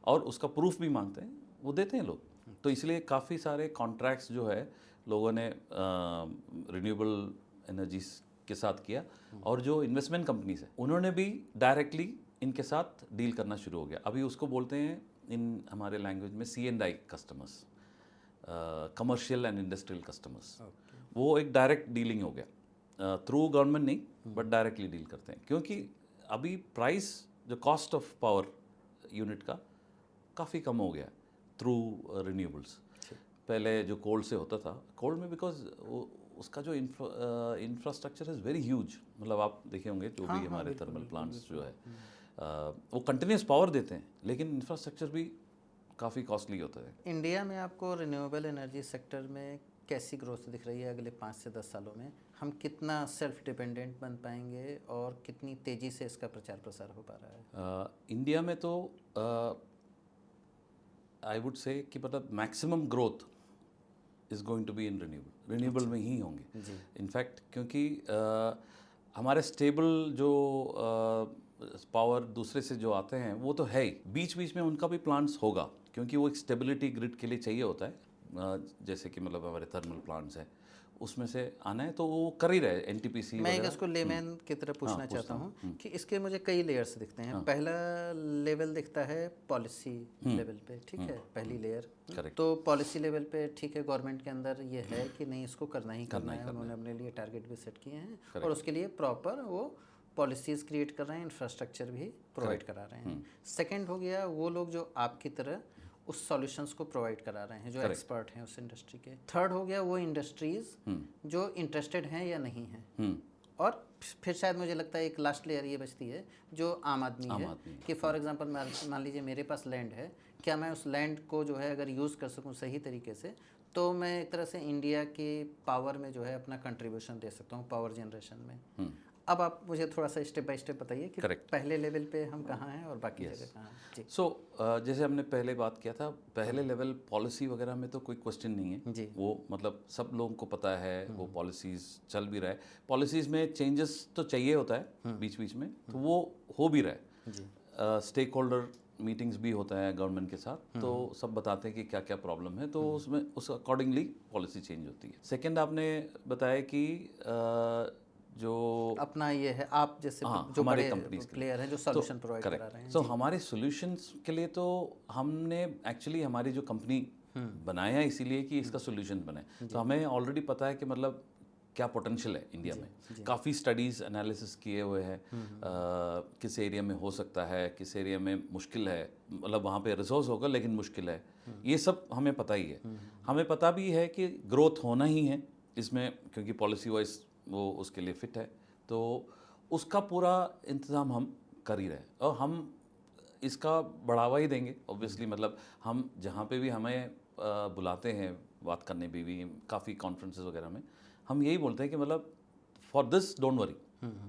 और उसका प्रूफ भी मांगते हैं, वो देते हैं लोग। तो इसलिए काफ़ी सारे कॉन्ट्रैक्ट्स जो है लोगों ने रिन्यूएबल एनर्जीज के साथ किया, और जो इन्वेस्टमेंट कंपनीज है उन्होंने भी डायरेक्टली इनके साथ डील करना शुरू हो गया। अभी उसको बोलते हैं इन हमारे लैंग्वेज में C&I customers, commercial and industrial customers. वो एक डायरेक्ट डीलिंग हो गया, थ्रू गवर्नमेंट नहीं बट डायरेक्टली डील करते हैं, क्योंकि अभी प्राइस जो कॉस्ट ऑफ पावर यूनिट का काफ़ी कम हो गया थ्रू रिन्यूएबल्स। पहले जो कोल से होता था, कोल में बिकॉज उसका जो इंफ्रास्ट्रक्चर इज़ वेरी ह्यूज, मतलब आप देखे होंगे जो भी हमारे थर्मल प्लांट्स जो है वो कंटिन्यूस पावर देते हैं, लेकिन इंफ्रास्ट्रक्चर भी काफ़ी कॉस्टली होता है। इंडिया में आपको रिन्यूएबल एनर्जी सेक्टर में कैसी ग्रोथ दिख रही है अगले 5 से 10 सालों में? हम कितना सेल्फ डिपेंडेंट बन पाएंगे और कितनी तेज़ी से इसका प्रचार प्रसार हो पा रहा है? इंडिया में तो आई वुड से कि मतलब maximum growth is going to be in renewable में ही होंगे इनफैक्ट, क्योंकि हमारे स्टेबल जो पावर दूसरे से जो आते हैं वो तो है ही, बीच बीच में उनका भी प्लांट्स होगा, क्योंकि वो एक स्टेबिलिटी ग्रिड के लिए चाहिए होता है। जैसे कि मतलब हमारे थर्मल प्लांट्स हैं, उसमें से आना है, तो वो कर ही रहे एनटीपीसी मैं एक वगैरह। इसको लेमैन की तरह पूछना चाहता हूँ कि इसके मुझे कई लेयर्स दिखते हैं। पहला लेवल दिखता है पॉलिसी लेवल पे, ठीक है, पहली लेयर। Correct. तो पॉलिसी लेवल पे ठीक है, गवर्नमेंट के अंदर ये है कि नहीं, इसको करना ही करना है, उन्होंने अपने लिए टारगेट भी सेट किए हैं और उसके लिए प्रॉपर वो पॉलिसीज़ क्रिएट कर रहे हैं, इंफ्रास्ट्रक्चर भी प्रोवाइड करा रहे हैं। सेकंड हो गया वो लोग जो आपकी तरह उस सॉल्यूशंस को प्रोवाइड करा रहे हैं, जो एक्सपर्ट हैं उस इंडस्ट्री के। थर्ड हो गया वो इंडस्ट्रीज जो इंटरेस्टेड हैं या नहीं हैं। और फिर शायद मुझे लगता है एक लास्ट लेयर ये बचती है जो आम आदमी है कि फॉर एग्जांपल मान लीजिए मेरे पास लैंड है, क्या मैं उस लैंड को जो है अगर यूज़ कर सकूं सही तरीके से, तो मैं एक तरह से इंडिया के पावर में जो है अपना कंट्रीब्यूशन दे सकता हूँ, पावर जनरेशन में। अब आप मुझे थोड़ा सा स्टेप बाय स्टेप बताइए कि पहले लेवल पे हम कहाँ हैं और बाकी जगह कहाँ हैं। जी। सो जैसे हमने पहले बात किया था, पहले लेवल पॉलिसी वगैरह में तो कोई क्वेश्चन नहीं है जी। वो मतलब सब लोगों को पता है, वो पॉलिसीज़ चल भी रहा है, पॉलिसीज़ में चेंजेस तो चाहिए होता है बीच बीच में, तो वो हो भी रहा है। स्टेक होल्डर मीटिंग्स भी होता है गवर्नमेंट के साथ, तो सब बताते हैं कि क्या क्या प्रॉब्लम है, तो उसमें उस अकॉर्डिंगली पॉलिसी चेंज होती है। सेकेंड आपने बताया कि जो अपना ये है आप जैसे जो हमारे बड़े कंपनीज प्लेयर हैं जो सॉल्यूशन प्रोवाइड करा रहे हैं। तो हमारे सॉल्यूशंस के लिए तो हमने एक्चुअली हमारी जो कंपनी बनाया इसीलिए कि इसका सॉल्यूशन बने, तो हमें ऑलरेडी पता है कि मतलब क्या पोटेंशियल है इंडिया में। काफ़ी स्टडीज़ एनालिसिस किए हुए हैं, किस एरिया में हो सकता है, किस एरिया में मुश्किल है, मतलब वहाँ पे रिसोर्स होगा लेकिन मुश्किल है, ये सब हमें पता ही है। हमें पता भी है कि ग्रोथ होना ही है इसमें, क्योंकि पॉलिसी वाइज वो उसके लिए फिट है, तो उसका पूरा इंतज़ाम हम कर ही रहे हैं और हम इसका बढ़ावा ही देंगे ऑब्वियसली। मतलब हम जहाँ पे भी हमें बुलाते हैं बात करने भी काफ़ी कॉन्फ्रेंसेस वगैरह में, हम यही बोलते हैं कि मतलब फॉर दिस डोंट वरी,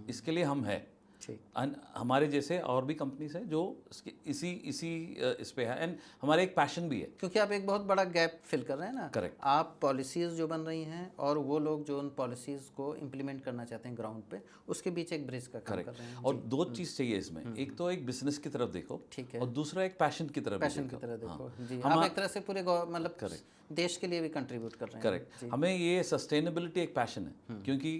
इसके लिए हम है। एंड हमारे जैसे और भी कंपनीज हैं जो इसी इस पे है, एंड हमारे एक पैशन भी है, क्योंकि आप एक बहुत बड़ा गैप फिल कर रहे हैं ना। करेक्ट। आप पॉलिसीज़ जो बन रही हैं और वो लोग जो उन पॉलिसीज़ को इम्प्लीमेंट करना चाहते हैं ग्राउंड पे, उसके बीच एक ब्रिज का काम कर रहे हैं। और दो चीज़ चाहिए इसमें, एक तो एक बिजनेस की तरफ देखो, ठीक है, और दूसरा एक पैशन की तरफ देखो। जी, आप एक तरह से पूरे मतलब देश के लिए भी कंट्रीब्यूट कर रहे हैं। करेक्ट। हमें ये सस्टेनेबिलिटी एक पैशन है, क्योंकि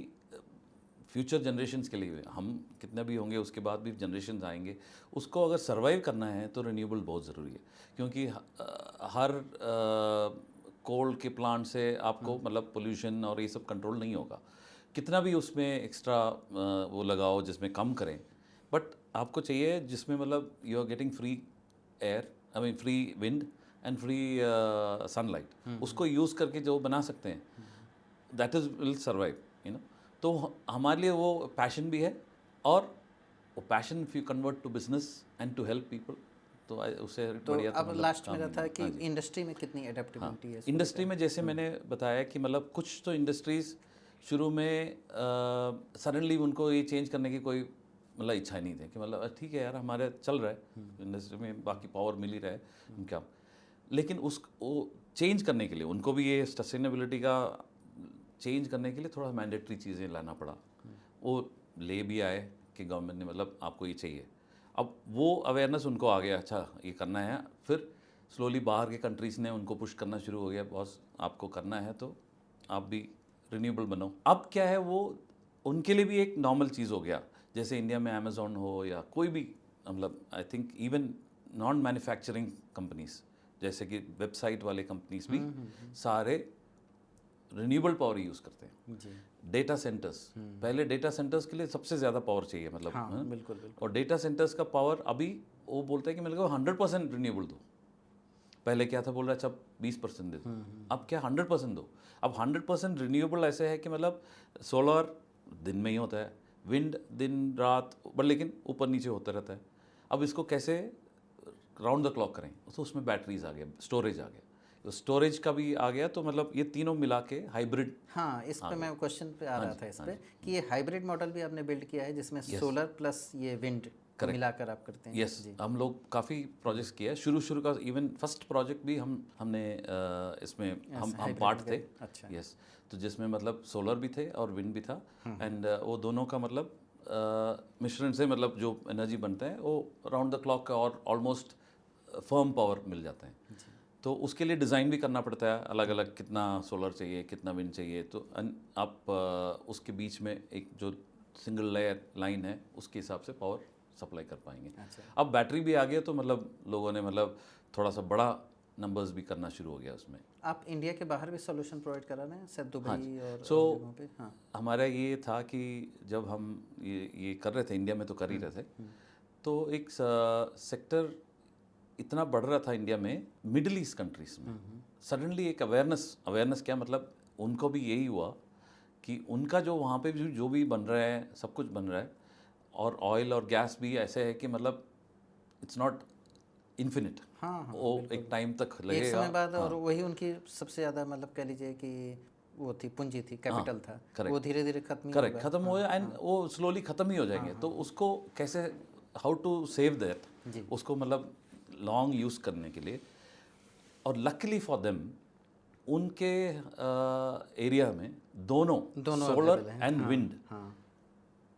फ्यूचर जनरेशंस के लिए हम कितने भी होंगे उसके बाद भी जनरेशंस आएंगे, उसको अगर सर्वाइव करना है तो रिन्यूएबल बहुत ज़रूरी है, क्योंकि हर कोल के प्लांट से आपको मतलब पोल्यूशन और ये सब कंट्रोल नहीं होगा, कितना भी उसमें एक्स्ट्रा वो लगाओ जिसमें कम करें, बट आपको चाहिए जिसमें मतलब you are getting free air, I mean free wind and free sunlight, उसको यूज़ करके जो बना सकते हैं, that is will survive, you know. तो हमारे लिए वो पैशन भी है, और वो passion if you convert to business and to help people, तो उससे बढ़िया। अब लास्ट में रहता है कि इंडस्ट्री में कितनी एडेप्टेबिलिटी है। इंडस्ट्री में जैसे मैंने बताया कि मतलब कुछ तो इंडस्ट्रीज़ शुरू में सडनली उनको ये चेंज करने की कोई मतलब इच्छा ही नहीं थी कि मतलब ठीक है यार हमारे चल रहा है इंडस्ट्री में, बाकी पावर मिल ही रहा है क्या, लेकिन वो चेंज करने के लिए उनको भी ये सस्टेनेबिलिटी का चेंज करने के लिए थोड़ा मैंडेटरी चीज़ें लाना पड़ा, वो ले भी आए कि गवर्नमेंट ने मतलब आपको ये चाहिए, अब वो अवेयरनेस उनको आ गया, अच्छा ये करना है, फिर स्लोली बाहर के कंट्रीज़ ने उनको पुश करना शुरू हो गया, बॉस आपको करना है तो आप भी रिन्यूएबल बनो। अब क्या है वो उनके लिए भी एक नॉर्मल चीज़ हो गया, जैसे इंडिया में अमेज़ॉन हो या कोई भी, मतलब I think even non manufacturing companies जैसे कि वेबसाइट वाले कंपनीज भी सारे रिन्यूएबल पावर यूज़ करते हैं। जी। डेटा सेंटर्स, पहले डेटा सेंटर्स के लिए सबसे ज़्यादा पावर चाहिए, मतलब बिल्कुल। और डेटा सेंटर्स का पावर अभी वो बोलते हैं कि मेरे को 100% रिन्यूएबल दो, पहले क्या था बोल रहा अच्छा 20% दे दो, अब क्या 100% दो। अब 100% रिन्यूएबल ऐसे है कि मतलब सोलर दिन में ही होता है, विंड दिन रात, बट लेकिन ऊपर नीचे होता रहता है, अब इसको कैसे राउंड द क्लॉक करें, तो उसमें बैटरीज आ गया, स्टोरेज आ गया, तो स्टोरेज का भी आ गया, तो मतलब ये तीनों मिला के हाइब्रिड। हाँ, इस पे मैं क्वेश्चन पे आ रहा था इस पे कि ये हाइब्रिड मॉडल भी आपने बिल्ड किया है जिसमें सोलर प्लस ये विंड मिलाकर आप करते हैं। यस, हम लोग काफ़ी प्रोजेक्ट्स किया है, शुरू का इवन फर्स्ट प्रोजेक्ट भी हमने इसमें हम पार्ट थे। अच्छा। यस, तो जिसमें मतलब सोलर भी थे और विंड भी था, एंड वो दोनों का मतलब मिश्रण से मतलब जो एनर्जी बनता है वो राउंड द क्लॉक का और ऑलमोस्ट फर्म पावर मिल जाता है। तो उसके लिए डिज़ाइन भी करना पड़ता है अलग अलग, कितना सोलर चाहिए, कितना विंड चाहिए। तो आप उसके बीच में एक जो सिंगल लेयर लाइन है उसके हिसाब से पावर सप्लाई कर पाएंगे। अच्छा। अब बैटरी भी आ गया तो मतलब लोगों ने मतलब थोड़ा सा बड़ा नंबर्स भी करना शुरू हो गया उसमें। आप इंडिया के बाहर भी सॉल्यूशन प्रोवाइड करा रहे हैं सेट दुबई और So, जगहों पे? हाँ। हमारा ये था कि जब हम ये कर रहे थे इंडिया में, तो कर ही रहे थे, तो एक सेक्टर इतना बढ़ रहा था इंडिया में, मिडिल ईस्ट कंट्रीज में सडनली एक अवेयरनेस क्या मतलब, उनको भी यही हुआ कि उनका जो वहाँ पे जो भी बन रहा है, सब कुछ बन रहा है, और ऑयल और गैस भी ऐसे है कि मतलब इट्स नॉट इन्फिनिट। हाँ, हाँ, वो एक टाइम तक एक लगेगा। समय बाद, और वही उनकी सबसे ज़्यादा मतलब कह लीजिए कि वो थी, पूंजी थी, कैपिटल था, correct. वो धीरे धीरे खत्म ही करेक्ट, होगा। खत्म हो गया एंड वो स्लोली खत्म ही हो जाएंगे। तो उसको कैसे, हाउ टू सेव दैट, जी। उसको मतलब लॉन्ग यूज़ करने के लिए। और लकीली फॉर देम उनके एरिया में दोनों सोलर available हैं। एंड विंड हाँ,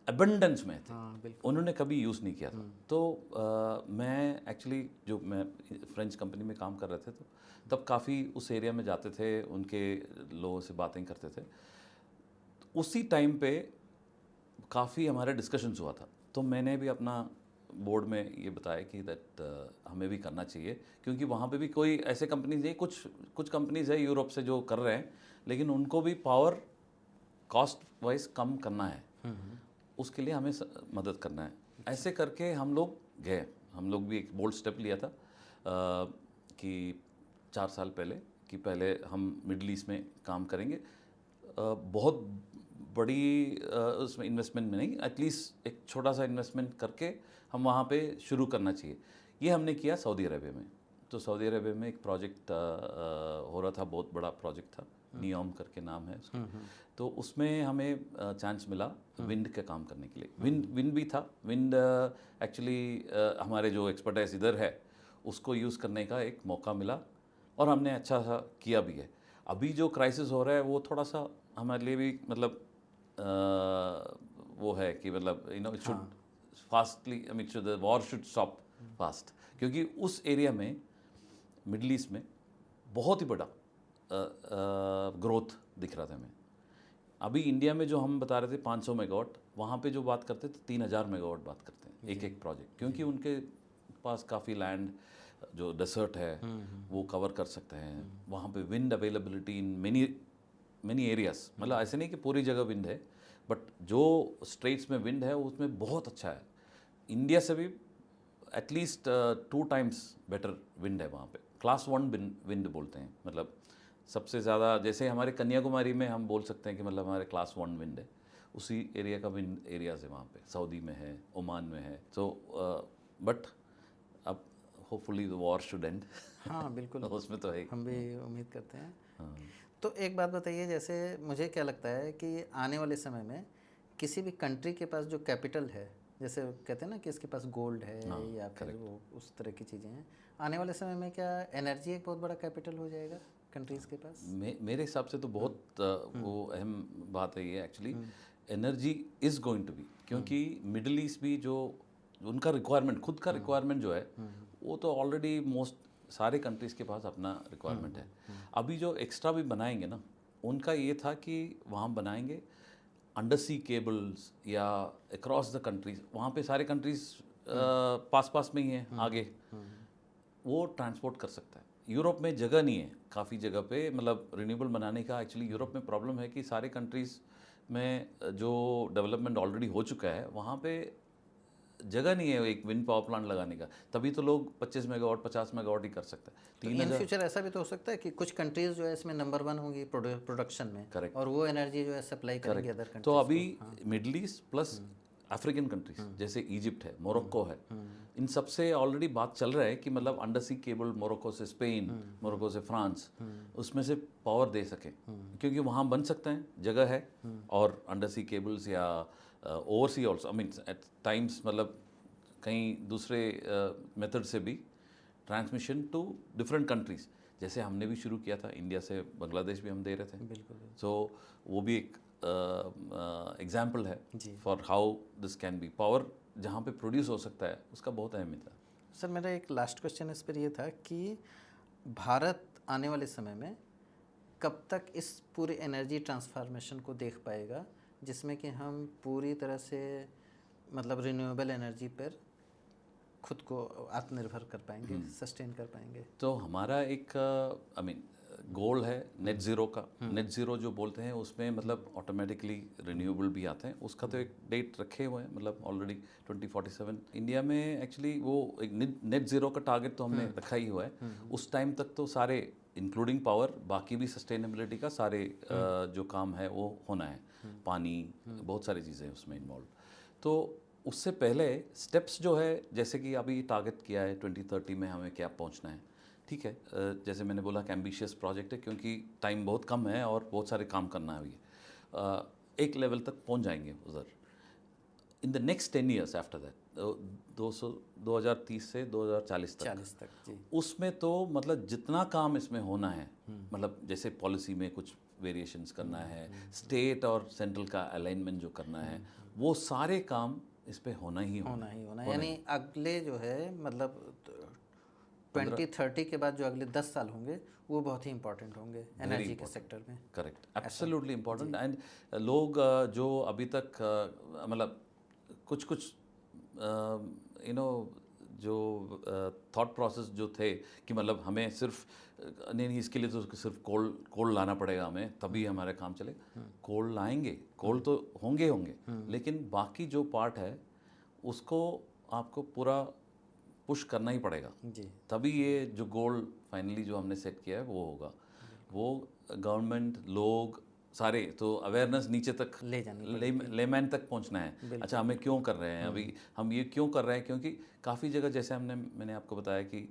अबंडेंस में थे। हाँ, बिल्कुल। उन्होंने कभी यूज़ नहीं किया था। तो मैं एक्चुअली जो मैं फ्रेंच कंपनी में काम कर रहे थे, तो तब काफ़ी उस एरिया में जाते थे, उनके लोगों से बातें करते थे। उसी टाइम पे काफ़ी हमारे डिस्कशंस हुआ था। तो मैंने भी अपना बोर्ड में ये बताया कि दैट हमें भी करना चाहिए, क्योंकि वहाँ पे भी कोई ऐसे कंपनीज नहीं, कुछ कंपनीज है यूरोप से जो कर रहे हैं, लेकिन उनको भी पावर कॉस्ट वाइज कम करना है, उसके लिए हमें मदद करना है। ऐसे करके हम लोग गए, हम लोग भी एक बोल्ड स्टेप लिया था कि 4 साल पहले, कि पहले हम मिडल ईस्ट में काम करेंगे। बहुत बड़ी उसमें इन्वेस्टमेंट में नहीं, एटलीस्ट एक छोटा सा इन्वेस्टमेंट करके हम वहाँ पे शुरू करना चाहिए। ये हमने किया सऊदी अरेबिया में। तो सऊदी अरेबिया में एक प्रोजेक्ट हो रहा था, बहुत बड़ा प्रोजेक्ट था, नियोम करके नाम है उसका। तो उसमें हमें चांस मिला विंड का काम करने के लिए। विंड भी था। विंड एक्चुअली हमारे जो एक्सपर्टाइज इधर है उसको यूज़ करने का एक मौका मिला, और हमने अच्छा सा किया भी है। अभी जो क्राइसिस हो रहा है वो थोड़ा सा हमारे लिए भी मतलब वो है कि मतलब it should fastly, I mean the war should stop fast, क्योंकि उस एरिया में मिडल ईस्ट में बहुत ही बड़ा ग्रोथ दिख रहा था हमें। अभी इंडिया में जो हम बता रहे थे 500 मेगावाट, वहाँ पे जो बात करते थे 3000 मेगावाट बात करते हैं एक प्रोजेक्ट, क्योंकि उनके पास काफ़ी लैंड जो डेसर्ट है वो कवर कर सकते हैं। वहाँ पे wind availability in many areas, मतलब ऐसे नहीं कि पूरी जगह विंड है, बट जो स्ट्रेट्स में विंड है उसमें बहुत अच्छा है। इंडिया से भी एटलीस्ट 2 टाइम्स बेटर विंड है वहाँ पे। क्लास 1 विंड बोलते हैं, मतलब सबसे ज़्यादा, जैसे हमारे कन्याकुमारी में हम बोल सकते हैं कि मतलब हमारे क्लास 1 विंड है, उसी एरिया का विंड एरियाज है वहाँ पे। सऊदी में है, ओमान में है। तो बट अब hopefully the war should and. हाँ, बिल्कुल। उसमें तो है, हम भी उम्मीद करते हैं। हाँ। तो एक बात बताइए, जैसे मुझे क्या लगता है कि आने वाले समय में किसी भी कंट्री के पास जो कैपिटल है, जैसे कहते हैं ना कि इसके पास गोल्ड है या फिर वो उस तरह की चीज़ें हैं, आने वाले समय में क्या एनर्जी एक बहुत बड़ा कैपिटल हो जाएगा कंट्रीज़ के पास? मेरे हिसाब से तो बहुत वो अहम बात है ये actually. Energy is going to be, क्योंकि मिडिल ईस्ट भी जो उनका रिक्वायरमेंट, खुद का रिक्वायरमेंट जो है, वो तो ऑलरेडी मोस्ट सारे कंट्रीज़ के पास अपना रिक्वायरमेंट है। अभी जो एक्स्ट्रा भी बनाएंगे ना, उनका ये था कि वहाँ बनाएंगे अंडर सी केबल्स या अक्रॉस द कंट्रीज। वहाँ पे सारे कंट्रीज पास में ही हैं, आगे वो ट्रांसपोर्ट कर सकता है। यूरोप में जगह नहीं है काफ़ी जगह पे, मतलब रिन्यूएबल बनाने का। एक्चुअली यूरोप में प्रॉब्लम है कि सारे कंट्रीज़ में जो डेवलपमेंट ऑलरेडी हो चुका है, वहाँ पे जगह नहीं है एक विंड पावर प्लांट लगाने का। तभी तो लोग 25 मेगावाट 50 मेगावाट ही कर सकते हैं। तो इन फ्यूचर ऐसा भी तो हो सकता है कि कुछ कंट्रीज जो है इसमें नंबर 1 होंगी प्रोडक्शन में, Correct. और वो एनर्जी जो है सप्लाई करेंगे अदर कंट्रीज। तो अभी middle east plus African countries जैसे इजिप्ट है, मोरक्को है, इन सब से ऑलरेडी बात चल रहा है कि मतलब अंडर सी केबल मोरक्को से स्पेन, मोरक्को से फ्रांस, उसमें से पावर दे सके, क्योंकि वहाँ बन सकते हैं, जगह है। और अंडर सी केबल्स या oversea also, I mean at times, मतलब कहीं दूसरे मेथड से भी ट्रांसमिशन टू डिफरेंट कंट्रीज, जैसे हमने भी शुरू किया था इंडिया से बांग्लादेश भी हम दे रहे थे। बिल्कुल। सो वो भी एक एग्जाम्पल है जी। For how this can be. Power जहाँ पे प्रोड्यूस हो सकता है उसका बहुत अहमियत है। सर, मेरा एक लास्ट क्वेश्चन इस पर ये था कि भारत आने वाले समय में कब तक इस पूरे एनर्जी ट्रांसफॉर्मेशन को देख पाएगा जिसमें कि हम पूरी तरह से मतलब रिन्यूएबल एनर्जी पर खुद को आत्मनिर्भर कर पाएंगे, सस्टेन कर पाएंगे? तो हमारा एक आई मीन गोल है नेट ज़ीरो का। नेट ज़ीरो जो बोलते हैं उसमें मतलब ऑटोमेटिकली रिन्यूएबल भी आते हैं, उसका तो एक डेट रखे हुए हैं, मतलब ऑलरेडी 2047 इंडिया में एक्चुअली वो एक नेट ज़ीरो का टारगेट तो हमने रखा ही हुआ है। उस टाइम तक तो सारे इंक्लूडिंग पावर, बाकी भी सस्टेनेबिलिटी का सारे जो काम है वो होना है, पानी, बहुत सारी चीज़ें उसमें इन्वॉल्व। तो उससे पहले स्टेप्स जो है, जैसे कि अभी टारगेट किया है 2030 में हमें क्या पहुंचना है, ठीक है। जैसे मैंने बोला कि एम्बिशियस प्रोजेक्ट है क्योंकि टाइम बहुत कम है और बहुत सारे काम करना है अभी। एक लेवल तक पहुंच जाएंगे उधर in the next 10 years after that, 2030 से 2040 तक। 40 तक जी। उसमें तो मतलब जितना काम इसमें होना है, मतलब जैसे पॉलिसी में कुछ वेरिएशंस करना है, स्टेट और सेंट्रल का अलाइनमेंट जो करना है, वो सारे काम इस पे होना ही होना है। यानी अगले जो है मतलब 2030 के बाद जो अगले 10 साल होंगे वो बहुत ही इंपॉर्टेंट होंगे एनर्जी के सेक्टर में। Correct, absolutely important. एंड लोग जो अभी तक मतलब कुछ कुछ यू नो जो थॉट प्रोसेस जो थे कि मतलब हमें सिर्फ नहीं इसके लिए तो सिर्फ कोल लाना पड़ेगा हमें तभी हमारे काम चले। कोल लाएंगे, कोल तो होंगे, लेकिन बाकी जो पार्ट है उसको आपको पूरा पुश करना ही पड़ेगा जी। तभी ये जो गोल फाइनली जो हमने सेट किया है वो होगा। वो गवर्नमेंट, लोग सारे तो अवेयरनेस नीचे तक ले जानी लेमैन तक पहुंचना है। अच्छा, हमें क्यों कर रहे हैं अभी, हम ये क्यों कर रहे हैं? क्योंकि काफ़ी जगह जैसे मैंने आपको बताया कि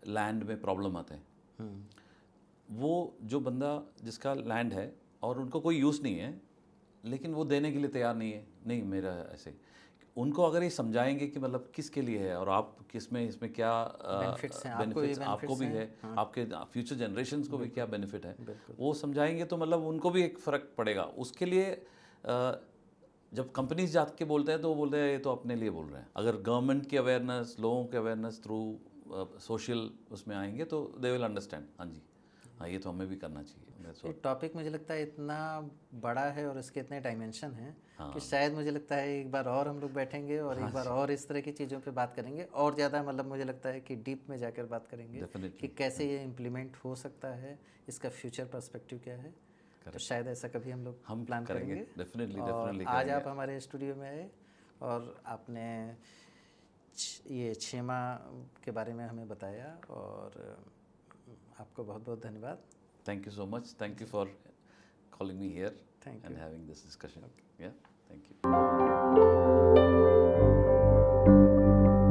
लैंड में प्रॉब्लम आते हैं। वो जो बंदा जिसका लैंड है और उनको कोई यूज़ नहीं है लेकिन वो देने के लिए तैयार नहीं है, नहीं मेरा ऐसे, उनको अगर ये समझाएंगे कि मतलब किसके लिए है और आप किसमें इसमें क्या बेनिफिट्स हैं, आपको भी है, आपके फ्यूचर जनरेशंस को भी क्या बेनिफिट है, वो समझाएंगे तो मतलब उनको भी एक फ़र्क पड़ेगा। उसके लिए जब कंपनीज जाके बोलते हैं तो वो बोलते हैं ये तो अपने लिए बोल रहे हैं। अगर गवर्नमेंट की अवेयरनेस, लोगों की अवेयरनेस थ्रू सोशल उसमें आएंगे तो दे विल अंडरस्टैंड, हाँ जी, हाँ ये तो हमें भी करना चाहिए। ये टॉपिक मुझे लगता है इतना बड़ा है और इसके इतने डायमेंशन हैं कि शायद मुझे लगता है एक बार और हम लोग बैठेंगे और एक बार और इस तरह की चीज़ों पे बात करेंगे और ज़्यादा मतलब मुझे लगता है कि डीप में जाकर बात करेंगे कि कैसे ये इम्प्लीमेंट हो सकता है, इसका फ्यूचर पर्सपेक्टिए क्या है। तो शायद ऐसा कभी हम लोग प्लान करेंगे। डेफिनेटली आज आप हमारे स्टूडियो में आए और आपने ये क्षेमा के बारे में हमें बताया और आपको बहुत बहुत धन्यवाद। Thank you so much. Thank you for calling me here and having this discussion. Yeah, thank you.